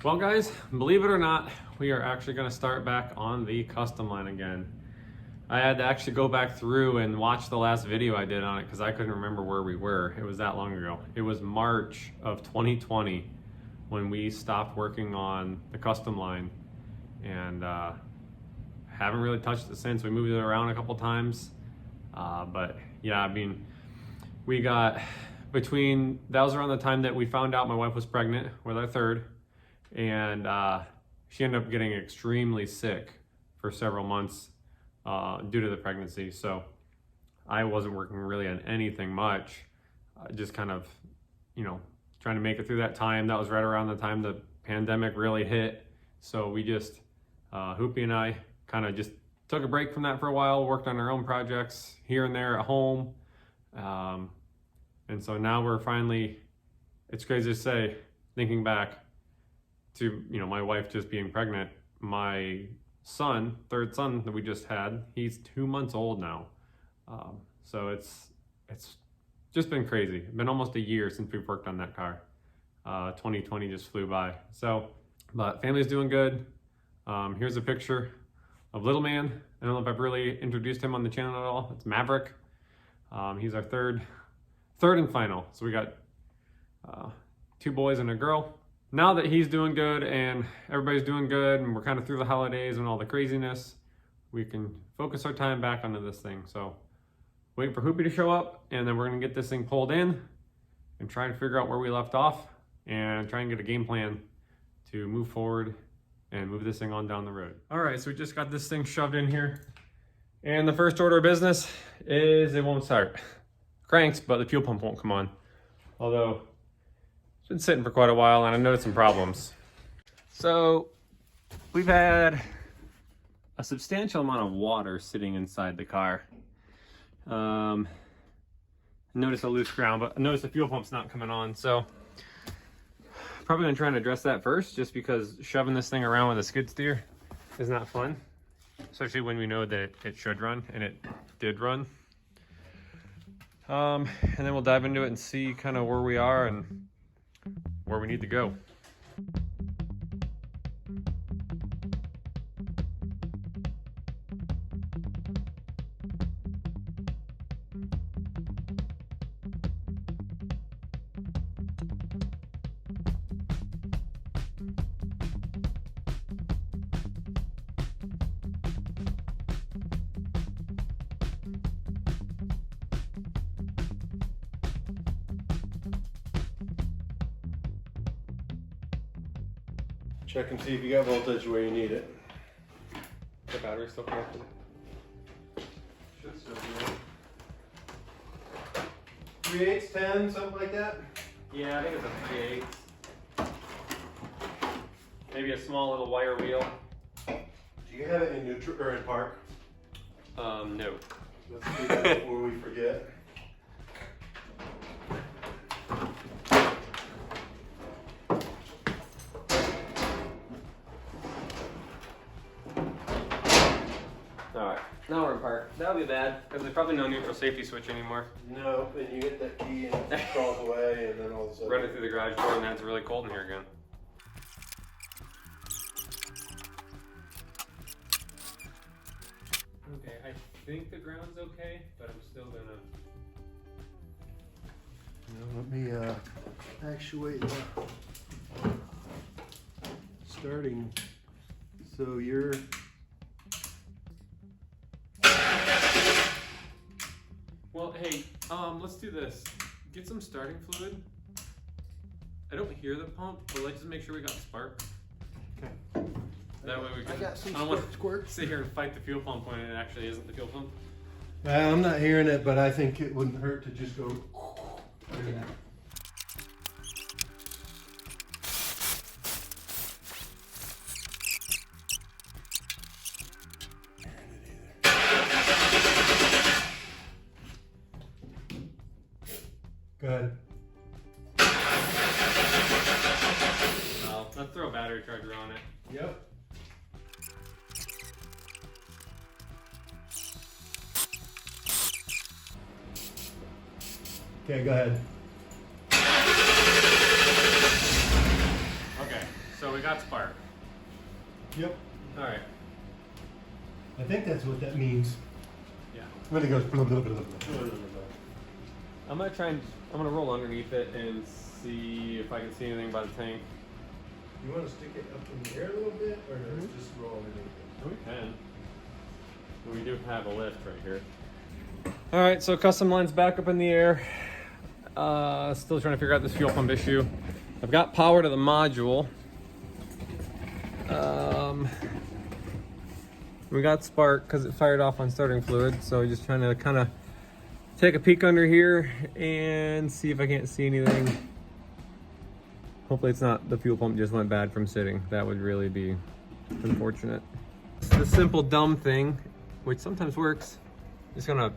Well guys, believe it or not, we are actually going to start back on the Customline again. I had to actually go back through and watch the last video I did on it because I couldn't remember where we were. It was that long ago. It was March of 2020 when we stopped working on the Customline, and haven't really touched it since. We moved it around a couple times, but yeah, I mean, we got between, that was around the time that we found out my wife was pregnant with our third, and she ended up getting extremely sick for several months due to the pregnancy. So I wasn't working really on anything much, just kind of, you know, trying to make it through that time. That was right around the time the pandemic really hit. So we just, Hoopie and I kind of just took a break from that for a while, worked on our own projects here and there at home. And so now we're finally, it's crazy to say, thinking back to, you know, my wife just being pregnant, my son, third son that we just had, he's 2 months old now. So it's just been crazy. It's been almost a year since we've worked on that car. 2020 just flew by. So, but family's doing good. Here's a picture of Little Man. I don't know if I've really introduced him on the channel at all. It's Maverick. He's our third and final. So we got 2 boys and a girl. Now that he's doing good and everybody's doing good and we're kind of through the holidays and all the craziness, we can focus our time back onto this thing. So waiting for Hoopie to show up, and then we're gonna get this thing pulled in and try to figure out where we left off and try and get a game plan to move forward and move this thing on down the road. All right, so we just got this thing shoved in here. And the first order of business is it won't start. Cranks, but the fuel pump won't come on. Although it's been sitting for quite a while and I noticed some problems. So we've had a substantial amount of water sitting inside the car. Notice a loose ground, but I noticed the fuel pump's not coming on. So probably gonna try and address that first, just because shoving this thing around with a skid steer is not fun. Especially when we know that it should run, and it did run. And then we'll dive into it and see kind of where we are and where we need to go. Check and see if you got voltage where you need it. The battery's still connected. Should still be it. 3/8, 10, something like that? Yeah, I think it's a 3/8. Maybe a small little wire wheel. Do you have it in neutral or in park? No. Let's do that before we forget. Alright, now we're in park. That'll be bad, because there's probably no neutral safety switch anymore. No, then you hit that key and it crawls away, and then all of a sudden. Run it through the garage door, and then it's really cold in here again. Okay, I think the ground's okay, but I'm still gonna... Let me actuate the starting. So you're. Well, hey, let's do this. Get some starting fluid. I don't hear the pump, but let's just make sure we got spark. Okay. That way we can. I got some I don't want to squirt. sit here and fight the fuel pump when it actually isn't the fuel pump. I'm not hearing it, but I think it wouldn't hurt to just go. Okay. Good. Well, let's throw a battery charger on it. Yep. Okay, go ahead. Okay, so we got spark. Yep. All right. I think that's what that means. Yeah. When it goes blah, blah, blah, blah, blah. I'm gonna roll underneath it and see if I can see anything by the tank. You want to stick it up in the air a little bit, or just roll underneath it? We can. We do have a lift right here. All right, so Customline's back up in the air. Still trying to figure out this fuel pump issue. I've got power to the module. We got spark because it fired off on starting fluid. So just trying to kind of take a peek under here and see if I can't see anything. Hopefully it's not the fuel pump just went bad from sitting. That would really be unfortunate. It's the simple dumb thing, which sometimes works. Just gonna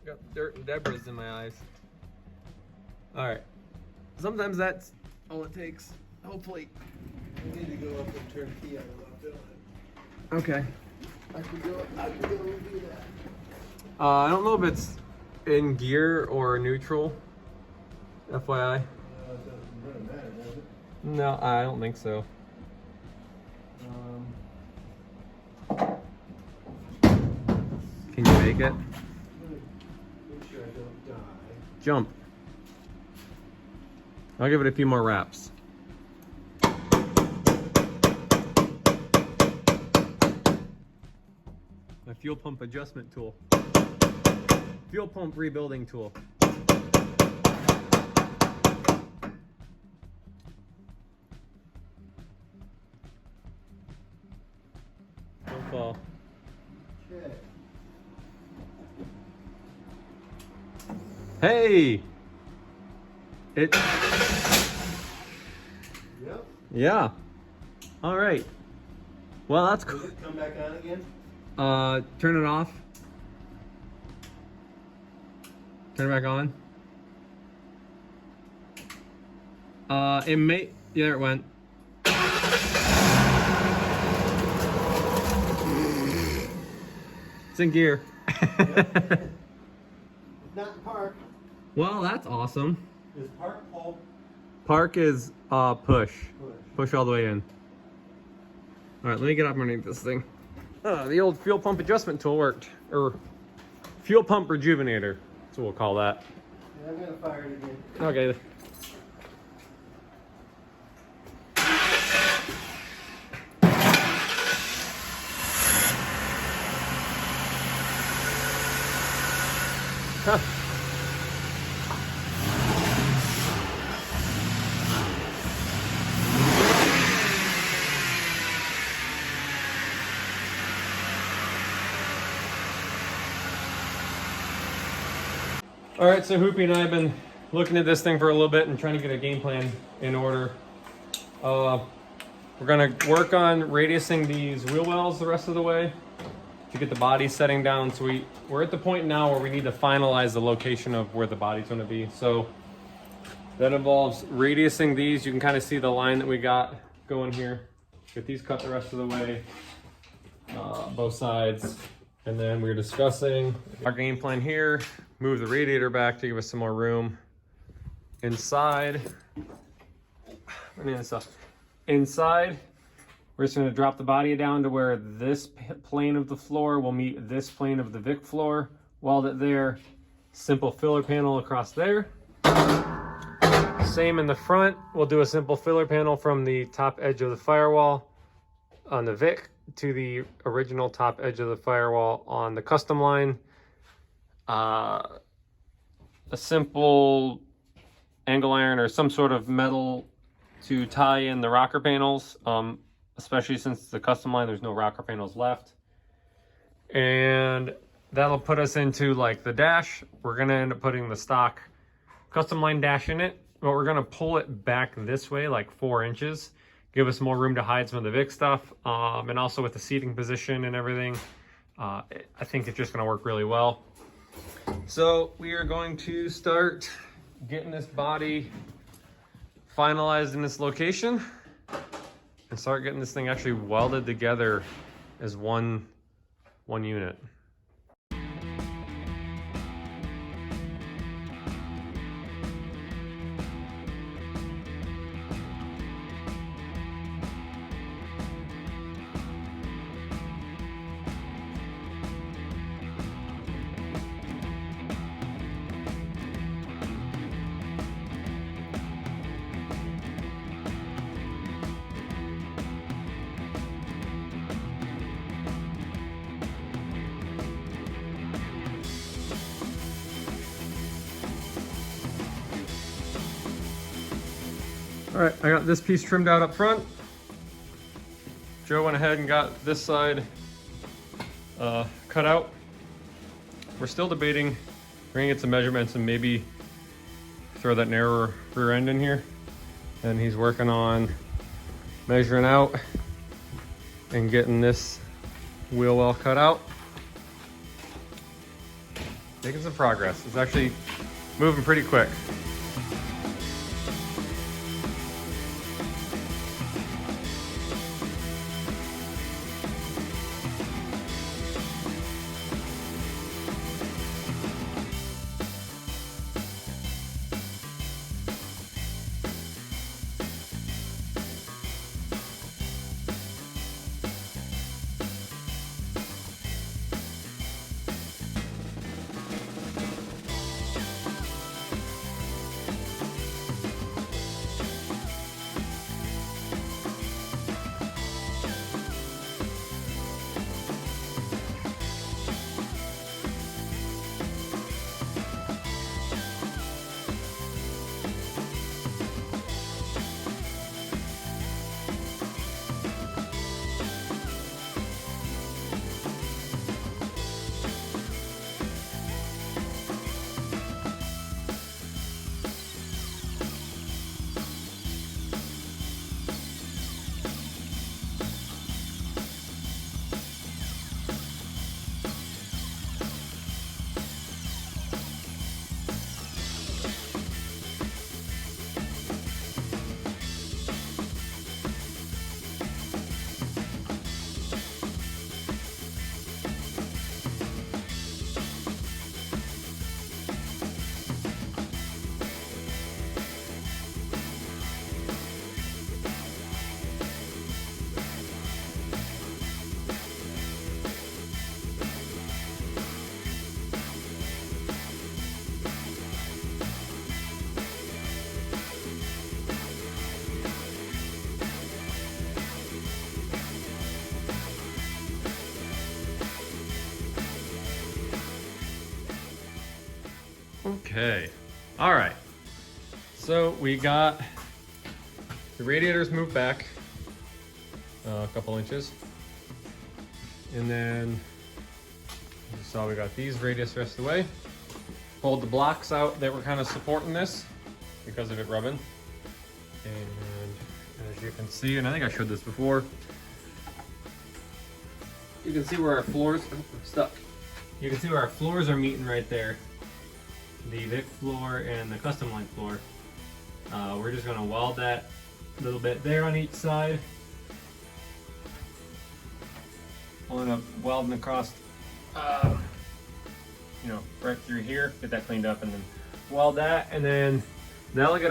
got dirt and debris in my eyes. All right. Sometimes that's all it takes. Hopefully. I need to go up and turn the key on and lock it on. Okay. I could go and do that. I don't know if it's in gear or neutral. FYI. It doesn't matter, does it? No, I don't think so. Can you make it? I'm gonna make sure I don't die. Jump. I'll give it a few more wraps. My fuel pump adjustment tool. Fuel pump rebuilding tool. Don't fall. Okay. Hey! It. Yep. Yeah. All right. Well, that's cool. Does it come back on again? Turn it off. Turn it back on. It may. Yeah, it went. It's in gear. It's not in park. Well, that's awesome. Is park pull? Park is push. Push. Push all the way in. All right, let me get up underneath this thing. The old fuel pump adjustment tool worked. Or fuel pump rejuvenator. That's what we'll call that. Yeah, I'm gonna fire it again. Okay. Huh. All right, so Hoopie and I have been looking at this thing for a little bit and trying to get a game plan in order. We're gonna work on radiusing these wheel wells the rest of the way to get the body setting down. So we're at the point now where we need to finalize the location of where the body's gonna be. So that involves radiusing these. You can kind of see the line that we got going here. Get these cut the rest of the way, both sides. And then we're discussing our game plan here. Move the radiator back to give us some more room. Inside, inside, we're just gonna drop the body down to where this plane of the floor will meet this plane of the Vic floor. Weld it there, simple filler panel across there. Same in the front, we'll do a simple filler panel from the top edge of the firewall on the Vic to the original top edge of the firewall on the Customline. A simple angle iron or some sort of metal to tie in the rocker panels, especially since the Customline, there's no rocker panels left. And that'll put us into like the dash. We're gonna end up putting the stock Customline dash in it, but we're gonna pull it back this way, like 4 inches. Give us more room to hide some of the Vic stuff, and also with the seating position and everything, I think it's just gonna work really well. So we are going to start getting this body finalized in this location and start getting this thing actually welded together as one unit. All right, I got this piece trimmed out up front. Joe went ahead and got this side cut out. We're still debating. We're gonna get some measurements and maybe throw that narrower rear end in here. And he's working on measuring out and getting this wheel well cut out. Making some progress. It's actually moving pretty quick. Okay, all right. So we got the radiators moved back a couple inches. And then you saw we got these radius rest away. Pulled the blocks out that were kind of supporting this because of it rubbing. And as you can see, and I think I showed this before, you can see where our floors, oh, I'm stuck. You can see where our floors are meeting right there. The Vic floor and the Customline floor. We're just gonna weld that a little bit there on each side. Pulling up, welding across, you know, right through here, get that cleaned up and then weld that, and then that'll get